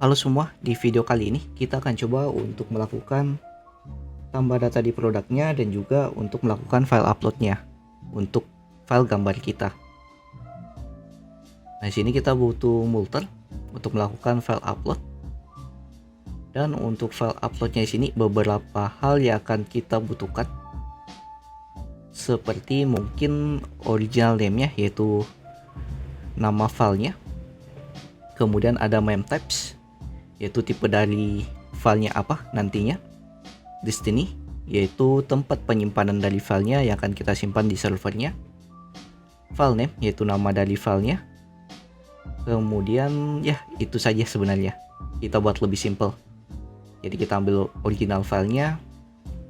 Halo semua, di video kali ini kita akan coba untuk melakukan tambah data di produknya dan juga untuk melakukan file uploadnya untuk file gambar kita. Nah, di sini kita butuh Multer untuk melakukan file upload. Dan untuk file uploadnya di sini beberapa hal yang akan kita butuhkan. Seperti mungkin original name-nya, yaitu nama filenya. Kemudian ada memtypes, yaitu tipe dari filenya apa nantinya. Destiny, yaitu tempat penyimpanan dari filenya yang akan kita simpan di servernya. File name, yaitu nama dari filenya. Kemudian ya itu saja sebenarnya. Kita buat lebih simple. Jadi kita ambil original filenya,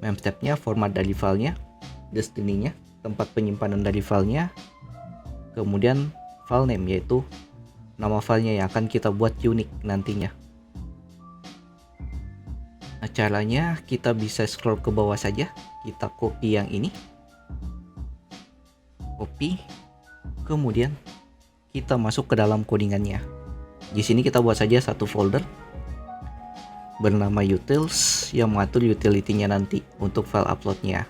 memtype-nya, format dari filenya, Destiny-nya, tempat penyimpanan dari filenya, kemudian file name, yaitu nama filenya yang akan kita buat unik nantinya. Nah, caranya kita bisa scroll ke bawah saja, kita copy yang ini, copy, kemudian kita masuk ke dalam codingannya. Di sini kita buat saja satu folder bernama utils yang mengatur utility-nya nanti untuk file uploadnya.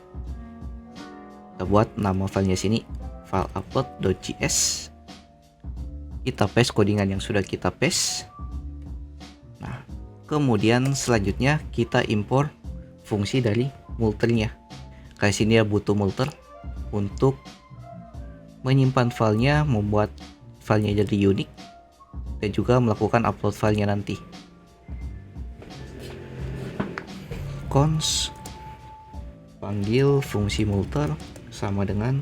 Kita buat nama filenya sini file upload.js. Kita paste codingan yang sudah kita paste. Nah, kemudian selanjutnya kita import fungsi dari multernya. Kayak sini ya butuh multer untuk menyimpan filenya, membuat filenya jadi unik, dan juga melakukan upload filenya nanti. Cons panggil fungsi multer sama dengan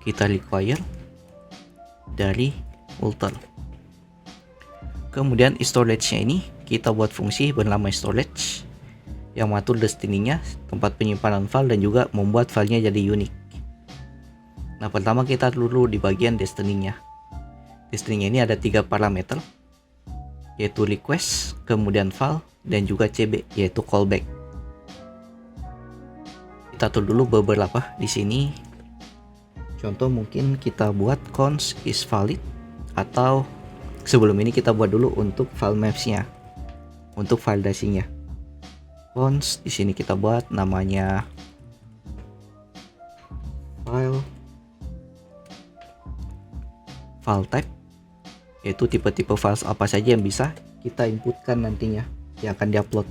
kita require dari multer. Kemudian storage-nya ini kita buat fungsi bernama storage yang mengatur destiny-nya, tempat penyimpanan file, dan juga membuat filenya jadi unik. Nah, pertama kita dulu di bagian destiny-nya. Destiny-nya ini ada 3 parameter, yaitu request, kemudian file, dan juga CB, yaitu callback. Kita atur dulu beberapa di sini. Contoh mungkin kita buat cons is valid, atau sebelum ini kita buat dulu untuk file maps-nya, untuk validasinya. Cons di sini kita buat namanya file type, yaitu tipe-tipe files apa saja yang bisa kita inputkan nantinya yang akan diupload.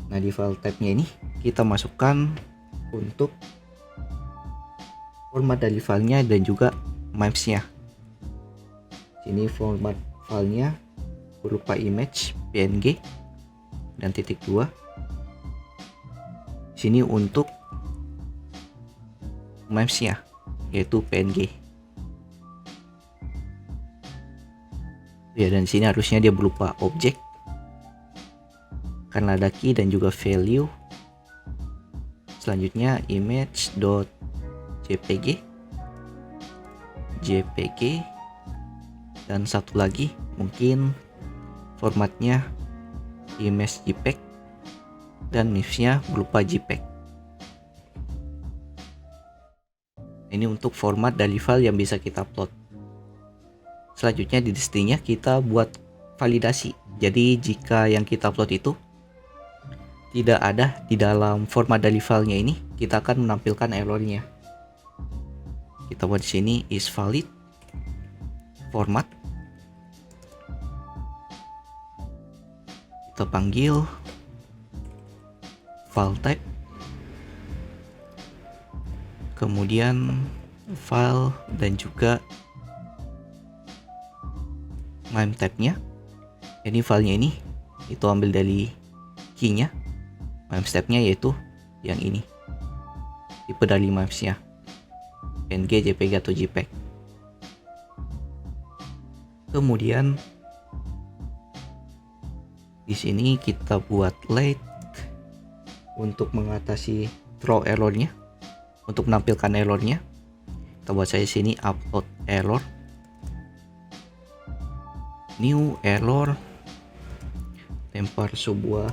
Nah, di file type-nya ini kita masukkan untuk format dari filenya dan juga maps-nya. Sini format filenya berupa image PNG dan .2. Sini untuk maps-nya yaitu PNG. Ya, dan sini harusnya dia berupa objek karena ada key dan juga value. Selanjutnya image.jpg, JPG, dan satu lagi mungkin formatnya image JPEG dan maps-nya berupa JPEG. Ini untuk format dari file yang bisa kita upload. Selanjutnya di Destiny-nya kita buat validasi. Jadi jika yang kita upload itu tidak ada di dalam format dari filenya ini, kita akan menampilkan errornya. Kita buat di sini is valid format. Kita panggil file type, kemudian file dan juga memtype-nya. Ini filenya ini itu ambil dari key-nya, memtype-nya yaitu yang ini, tipe dari maps-nya PNG, JPG atau JPEG. Kemudian di sini kita buat let untuk mengatasi throw errornya, untuk menampilkan errornya. Kita buat saya sini upload error, new error, lempar sebuah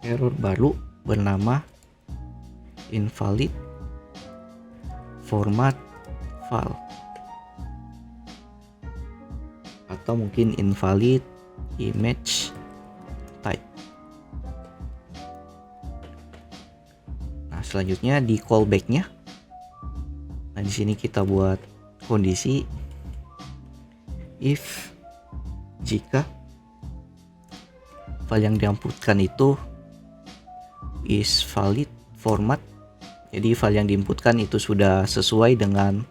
error baru bernama invalid format file, atau mungkin invalid image type. Nah, selanjutnya di callback-nya. Nah, di sini kita buat kondisi if jika file yang diinputkan itu is valid format. Jadi file yang diinputkan itu sudah sesuai dengan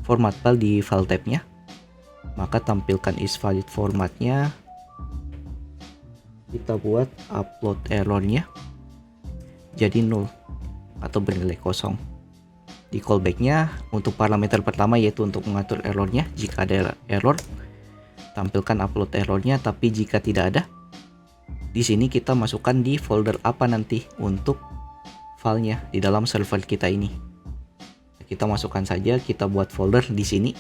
format file di file type-nya, maka tampilkan is valid formatnya. Kita buat upload errornya jadi null atau bernilai kosong. Di callback-nya untuk parameter pertama yaitu untuk mengatur errornya. Jika ada error, tampilkan upload errornya, tapi jika tidak ada, di sini kita masukkan di folder apa nanti untuk filenya di dalam server kita ini. Kita masukkan saja, kita buat folder di sini.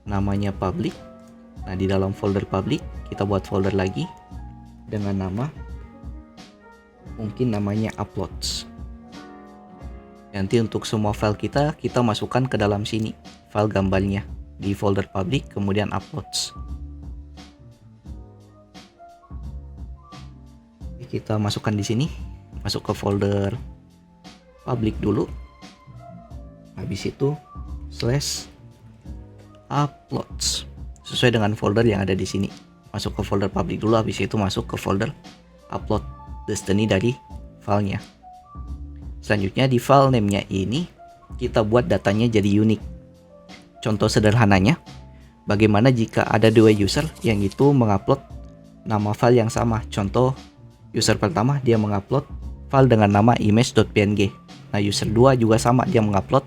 Namanya public. Nah, di dalam folder public kita buat folder lagi dengan nama, mungkin namanya uploads. Nanti untuk semua file kita masukkan ke dalam sini file gambarnya di folder public, kemudian uploads. Kita masukkan di sini, masuk ke folder public dulu. Habis itu /uploads sesuai dengan folder yang ada di sini. Masuk ke folder public dulu, habis itu masuk ke folder upload destiny dari filenya. Selanjutnya di file name-nya ini kita buat datanya jadi unik. Contoh sederhananya, bagaimana jika ada dua user yang itu mengupload nama file yang sama. Contoh, user pertama dia mengupload file dengan nama image.png. Nah, user 2 juga sama, dia mengupload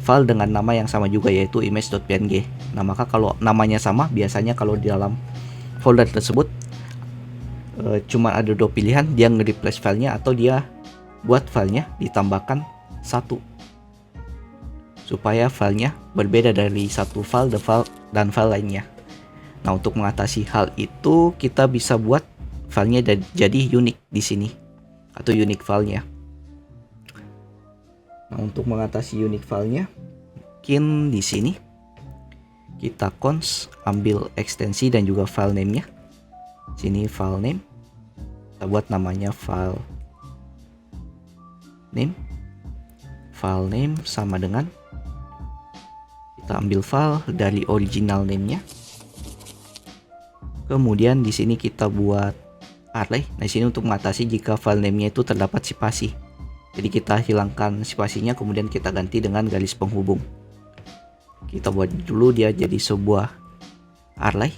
file dengan nama yang sama juga yaitu image.png. Nah, maka kalau namanya sama, biasanya kalau di dalam folder tersebut cuma ada dua pilihan, dia nge-replace filenya atau dia buat filenya ditambahkan 1 supaya filenya berbeda dari satu file dan file lainnya. Nah, untuk mengatasi hal itu kita bisa buat filenya jadi unik di sini atau unique filenya. Nah, untuk mengatasi unique filenya, mungkin di sini kita cons ambil ekstensi dan juga file name-nya. Sini file name, kita buat namanya file name sama dengan kita ambil file dari original name-nya. Kemudian di sini kita buat array. Nah, di sini untuk mengatasi jika file name-nya itu terdapat spasi. Jadi kita hilangkan spasinya, kemudian kita ganti dengan garis penghubung. Kita buat dulu dia jadi sebuah array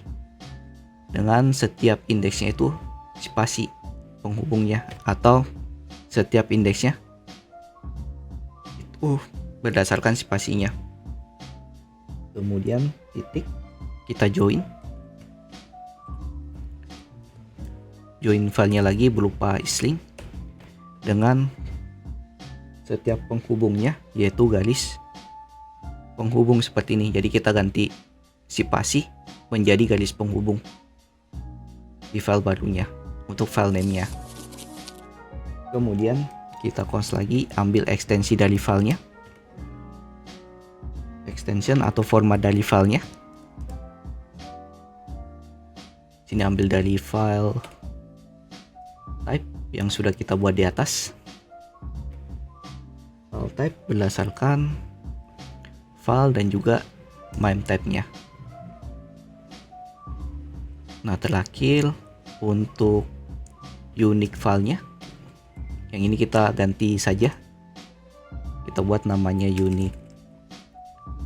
dengan setiap indeksnya itu spasi penghubungnya, atau setiap indeksnya itu berdasarkan spasinya. Kemudian titik, kita join filenya lagi berupa isLink dengan setiap penghubungnya yaitu garis penghubung seperti ini. Jadi kita ganti spasi menjadi garis penghubung di file barunya untuk file name-nya. Kemudian kita cons lagi, ambil ekstensi dari filenya, extension atau format dari filenya. Sini ambil dari file type yang sudah kita buat di atas. File type berdasarkan file dan juga MIME type-nya. Nah, terakhir untuk unique filenya, yang ini kita ganti saja. Kita buat namanya unique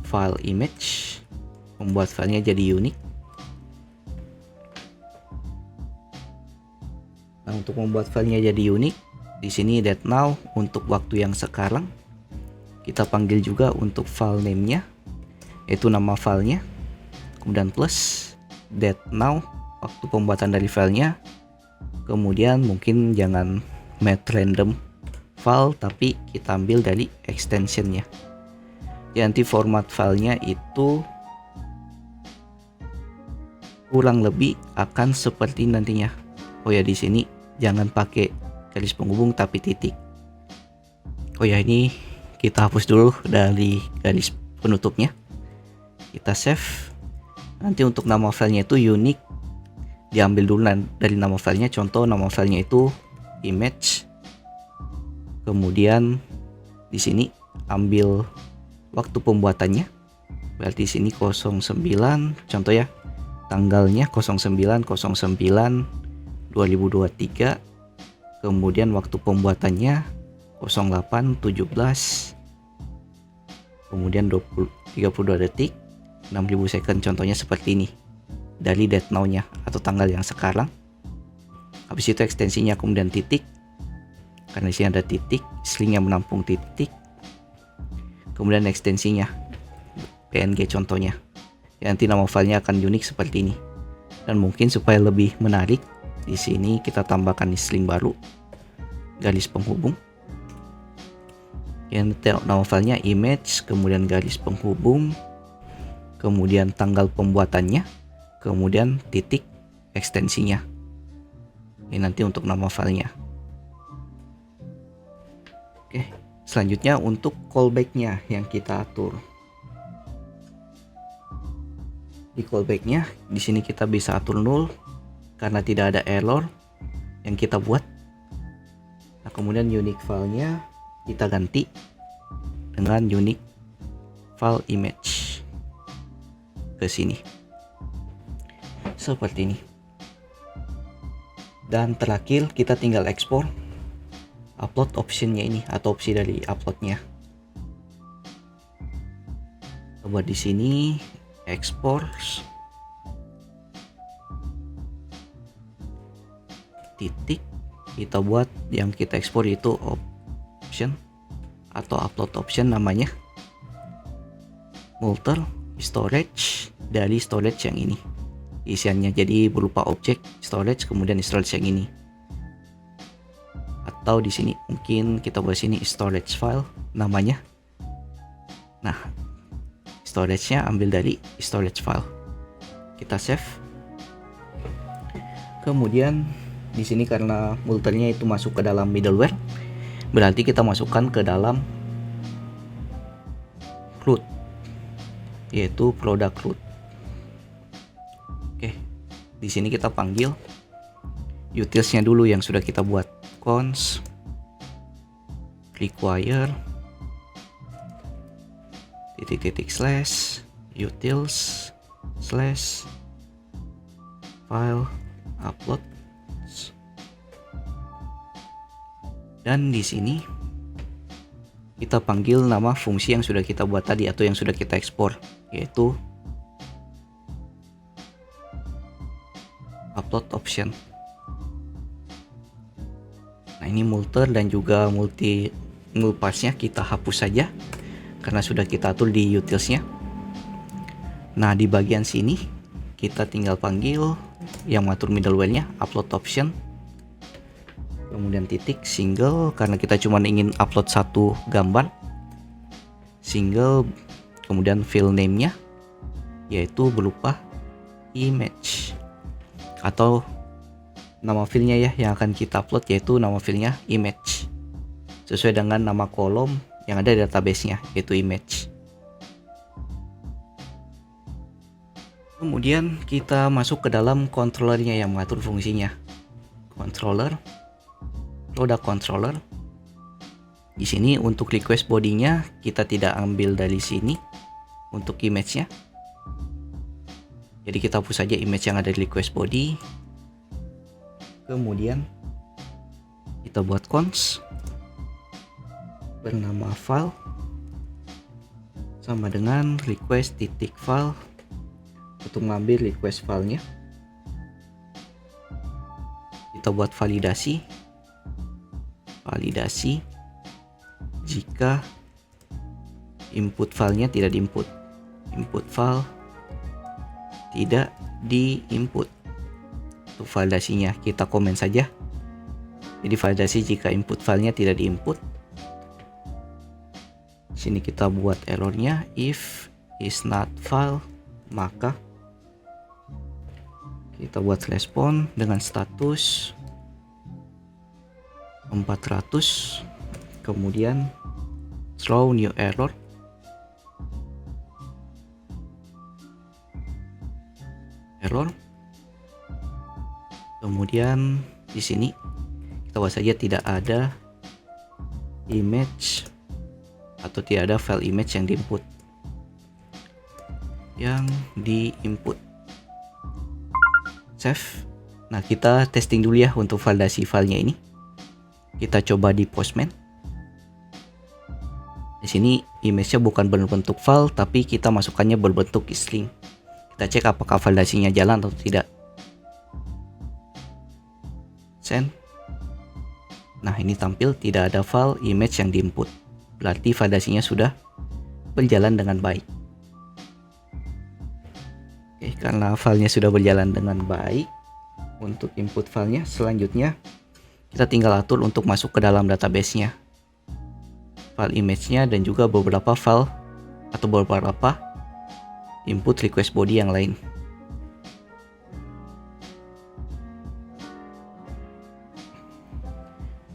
file image, membuat filenya jadi unik. Nah, untuk membuat filenya jadi unik, di sini date now untuk waktu yang sekarang. Kita panggil juga untuk file name-nya, yaitu nama filenya. Kemudian plus date now waktu pembuatan dari filenya. Kemudian mungkin jangan make random file, tapi kita ambil dari extensionnya. Ya, nanti format filenya itu kurang lebih akan seperti nantinya. Oh ya, di sini jangan pakai garis penghubung tapi titik. Oh ya, ini kita hapus dulu dari garis penutupnya. Kita save. Nanti untuk nama filenya itu unique, diambil dulu dari nama filenya. Contoh nama filenya itu image. Kemudian di sini ambil waktu pembuatannya. Berarti sini 09, contoh ya. Tanggalnya 09/09/2023. Kemudian waktu pembuatannya 08:17. Kemudian 32 detik, 6000 second, contohnya seperti ini. Dari date now-nya atau tanggal yang sekarang. Habis itu ekstensinya, kemudian titik. Karena di sini ada titik, slingnya menampung titik. Kemudian ekstensinya PNG contohnya. Ya, nanti nama filenya akan unik seperti ini. Dan mungkin supaya lebih menarik, di sini kita tambahkan sling baru, garis penghubung. Ya, nanti nama filenya image, kemudian garis penghubung, kemudian tanggal pembuatannya, kemudian titik ekstensinya. Ini nanti untuk nama filenya. Oke, selanjutnya untuk callback-nya yang kita atur. Di callback-nya, di sini kita bisa atur null karena tidak ada error yang kita buat. Nah, kemudian unique filenya kita ganti dengan unique file image ke sini. Seperti ini. Dan terakhir kita tinggal ekspor upload optionnya ini atau opsi dari uploadnya. Coba di sini ekspor titik, kita buat yang kita ekspor itu option atau upload option namanya, multi storage, dari storage yang ini isiannya, jadi berupa objek storage, kemudian storage yang ini. Atau di sini mungkin kita buat sini storage file namanya. Nah, storage-nya ambil dari storage file. Kita save. Kemudian di sini karena multernya itu masuk ke dalam middleware, berarti kita masukkan ke dalam root, yaitu product root. Oke, di sini kita panggil utils-nya dulu yang sudah kita buat. Cons require titik slash utils slash file upload. Dan di sini kita panggil nama fungsi yang sudah kita buat tadi atau yang sudah kita ekspor, yaitu upload option. Nah, ini multer dan juga null pass-nya kita hapus saja karena sudah kita atur di utils-nya. Nah, di bagian sini kita tinggal panggil yang mengatur middleware-nya, upload option. Kemudian titik single karena kita cuma ingin upload satu gambar. Single, kemudian file name-nya yaitu berupa image, atau nama filenya ya yang akan kita upload, yaitu nama filenya image sesuai dengan nama kolom yang ada di database-nya, yaitu image. Kemudian kita masuk ke dalam controllernya yang mengatur fungsinya. Controller, product controller. Di sini untuk request body-nya kita tidak ambil dari sini untuk image-nya. Jadi kita hapus saja image yang ada di request body. Kemudian kita buat cons bernama file sama dengan request titik file untuk mengambil request filenya. Kita buat validasi jika input filenya tidak diinput, input file tidak diinput. Untuk validasinya kita komen saja, jadi validasi jika input filenya tidak diinput. Sini kita buat errornya, if is not file, maka kita buat respon dengan status 400, kemudian throw new error. error. Kemudian di sini kita buat saja tidak ada image atau tidak ada file image yang diinput. Save. Nah, kita testing dulu ya untuk validasi filenya ini. Kita coba di Postman. Di sini image-nya bukan berbentuk file, tapi kita masukkannya berbentuk string. Kita cek apakah validasinya jalan atau tidak. Send. Nah, ini tampil tidak ada file image yang diinput. Berarti validasinya sudah berjalan dengan baik. Oke, karena filenya sudah berjalan dengan baik, untuk input filenya selanjutnya kita tinggal atur untuk masuk ke dalam database-nya. File image-nya dan juga beberapa file atau beberapa input request body yang lain.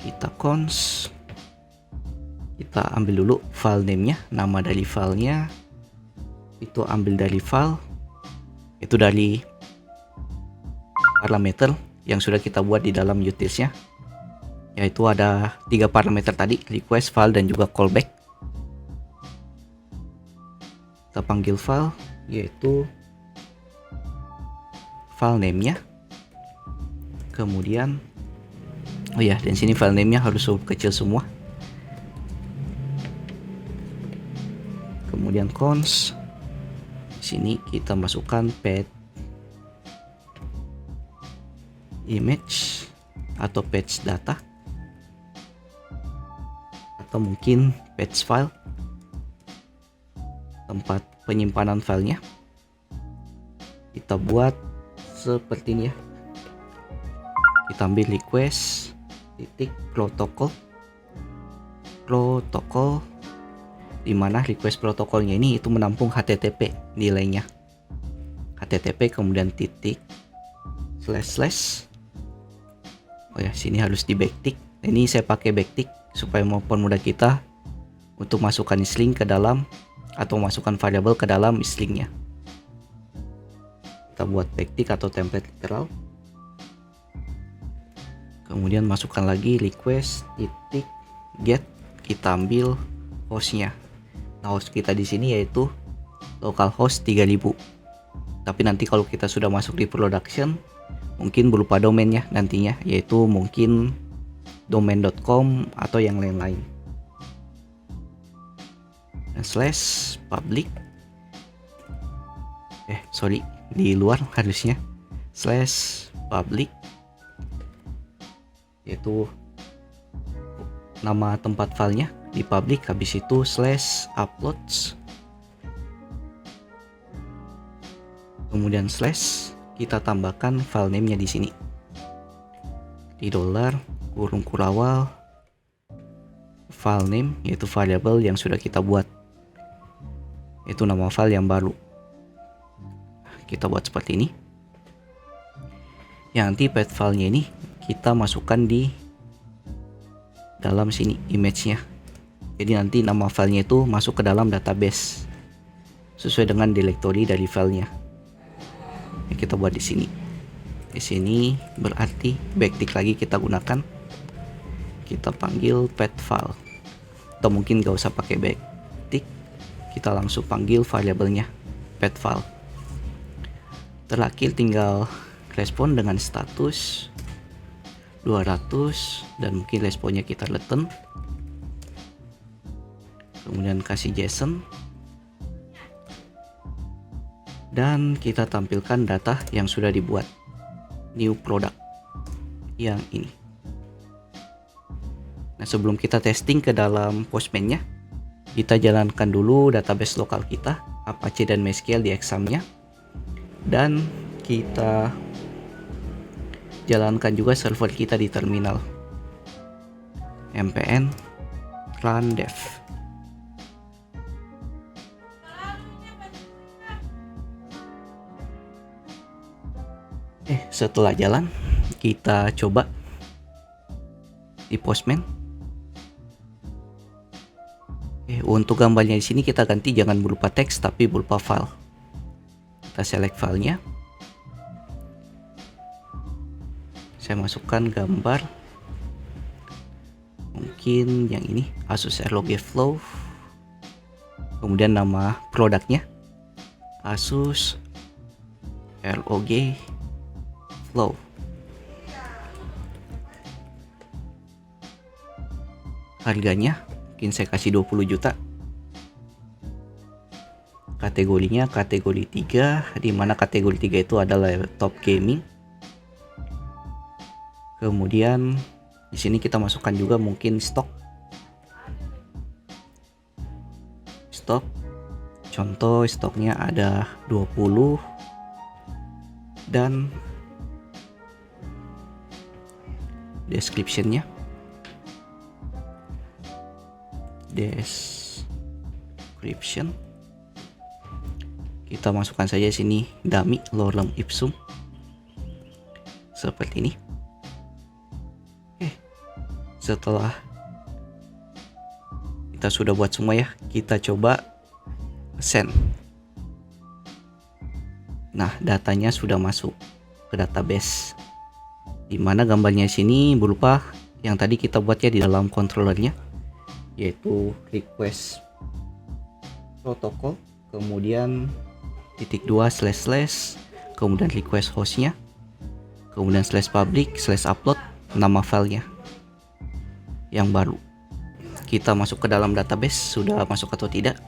Kita cons, kita ambil dulu file name-nya, nama dari filenya itu ambil dari file, itu dari parameter yang sudah kita buat di dalam utils-nya, yaitu ada 3 parameter tadi, request, file, dan juga callback. Kita panggil file, yaitu file name-nya. Kemudian, oh ya, dan sini file name-nya harus huruf kecil semua. Kemudian cons, sini kita masukkan pet image atau page data, atau mungkin page file, tempat penyimpanan filenya. Kita buat seperti ini ya. Kita ambil request titik protokol, di mana request protokolnya ini itu menampung HTTP nilainya. HTTP kemudian titik slash. Oh ya, sini harus di backtick. Ini saya pakai backtick supaya mempermudah kita untuk masukkan string ke dalam atau masukkan variabel ke dalam stringnya. Kita buat backtick atau template literal. Kemudian masukkan lagi request titik get, kita ambil hostnya. Nah, host kita di sini yaitu localhost 3000. Tapi nanti kalau kita sudah masuk di production, mungkin berupa domainnya nantinya, yaitu mungkin domain.com atau yang lain-lain. Dan slash public, di luar harusnya slash public, yaitu nama tempat filenya di public, habis itu slash uploads, kemudian slash kita tambahkan file name-nya di sini di $ kurung kurawal file name, yaitu variabel yang sudah kita buat, itu nama file yang baru. Kita buat seperti ini. Yang nanti path filenya ini kita masukkan di dalam sini image-nya. Jadi nanti nama filenya itu masuk ke dalam database sesuai dengan directory dari filenya. Kita buat di sini. Di sini berarti backtick lagi kita gunakan. Kita panggil path file. Atau mungkin gak usah pakai backtick, kita langsung panggil variabelnya path file. Terakhir tinggal respon dengan status 200 dan mungkin responnya kita return. Kemudian kasih JSON. Dan kita tampilkan data yang sudah dibuat, new product yang ini. Nah, sebelum kita testing ke dalam Postman-nya, kita jalankan dulu database lokal kita, Apache dan MySQL di exam-nya, dan kita jalankan juga server kita di terminal, npm run dev. Setelah jalan, kita coba di Postman. Untuk gambarnya di sini kita ganti jangan berupa teks tapi berupa file. Kita select filenya, Saya masukkan gambar, mungkin yang ini, Asus ROG Flow. Kemudian nama produknya Asus ROG Flow. Harganya mungkin saya kasih 20 juta. Kategorinya kategori 3, di mana kategori 3 itu adalah laptop gaming. Kemudian di sini kita masukkan juga mungkin stok. Contoh stoknya ada 20 dan description kita masukkan saja sini dummy lorem ipsum seperti ini. Setelah kita sudah buat semua ya, kita coba send. Nah, datanya sudah masuk ke database, dimana gambarnya sini berupa yang tadi kita buatnya di dalam controllernya, yaitu request protokol, kemudian //, kemudian request hostnya, kemudian /public /upload nama filenya yang baru. Kita masuk ke dalam database, sudah masuk atau tidak.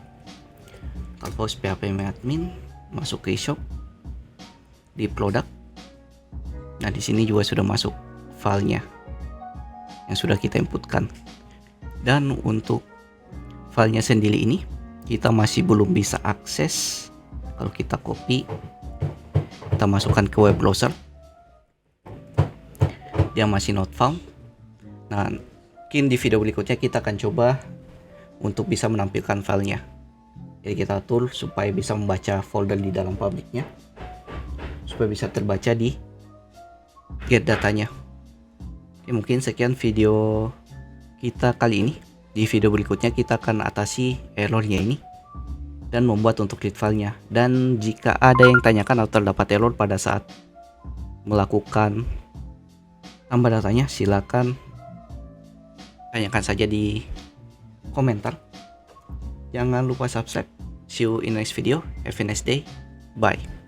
Kalau php admin, masuk ke shop, di produk. Nah, di sini juga sudah masuk filenya yang sudah kita inputkan. Dan untuk filenya sendiri ini kita masih belum bisa akses. Kalau kita copy, kita masukkan ke web browser, dia masih not found. Nah, mungkin di video berikutnya kita akan coba untuk bisa menampilkan filenya. Jadi kita atur supaya bisa membaca folder di dalam publiknya, supaya bisa terbaca di get datanya. Oke, mungkin sekian video kita kali ini. Di video berikutnya kita akan atasi errornya ini dan membuat untuk read filenya. Dan jika ada yang tanyakan atau terdapat error pada saat melakukan tambah datanya, silakan tanyakan saja di komentar. Jangan lupa subscribe. See you in next video. Have a nice day. Bye.